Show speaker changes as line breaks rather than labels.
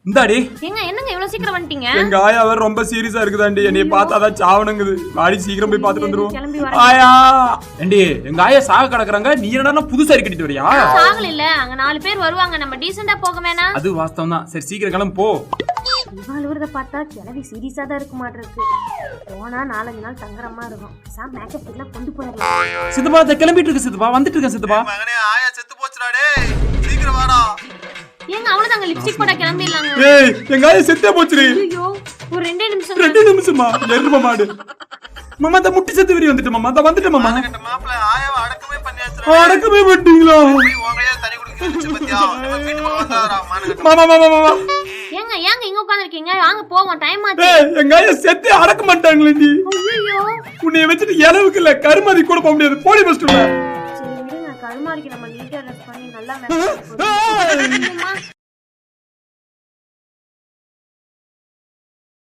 இந்தாடி.
ஏங்க என்னங்க இவ்வளவு சீக்கிரம் வந்துட்டீங்க?
எங்க ஆயா வேற ரொம்ப சீரியஸா இருக்குதாண்டி. என்னைய பார்த்தாதான் சாவணுங்குது. வாடி சீக்கிரம் போய் பார்த்துட்டு வந்துருவோம்.
கிளம்பி வரேன்.
ஆயா ஏண்டி எங்க ஆயா சாக கிடக்குறாங்க. நீ என்னடா புதுசா கட்டிட்டு வரியா?
சாகல இல்ல, அங்க 4 பேர் வருவாங்க. நம்ம டீசெண்டா போக வேணாம்.
அது வாஸ்தவம் தான். சரி சீக்கிரம் கிளம்பு போ.
இவாளுவரத பார்த்தா கிளவி சீரியஸா தான் இருக்க மாட்டிருக்கு. போனா 4-5 நாள் தங்குறமா இருக்கும். மேக்கப் எல்லாம் கொண்டு போயிடலாம்.
சித்தப்பா கிளம்பிட்டு இருக்கு சித்தப்பா. வந்துட்டு இருக்கேன் சித்தப்பா.
மகனே ஆயா செத்து போச்சுடா டேய். சீக்கிரம் வாடா.
ஏங்க அவ்வளவுதாங்க லிப்ஸ்டிக் போட கிளம்பிடலாங்க.
ஏய் எங்க ஆயா செத்தே போச்சுடி.
ஐயோ ஒரு 2 நிமிஷம்.
2 நிமிஷமா? எரும மாடு. மாமா அந்த முட்டி செத்து விரி வந்துட்டு மாமா. அந்த வந்துட்டு மாமா.
கட்ட மாப்ள ஆயாவை அடக்கமே பண்ணியாச்சுடா.
அடக்கமே பண்ணிட்டீங்களா?
உங்களையே தனி குடிக்க பத்தியா? நம்ம வீட்டுக்கு வந்தாரா மானகட்ட.
மாமா மாமா மாமா.
ஏங்க இங்க உட்கார்ந்திருக்கீங்க? வாங்க போவோம், டைம் ஆச்சு.
ஏய் எங்க ஆயா செத்து அடக்க மாட்டாங்களேடி.
ஐயோ
உன்னைய வச்சிட்டு எலவுக்கு இல்ல கருமாதி கூட போக முடியாது. போடி பஸ்ட்ல.
சரி விடுங்க, கருமாரிக்கு நம்ம நீட்டா ரெஸ்ட் பண்ணி நல்லா மேக்கப்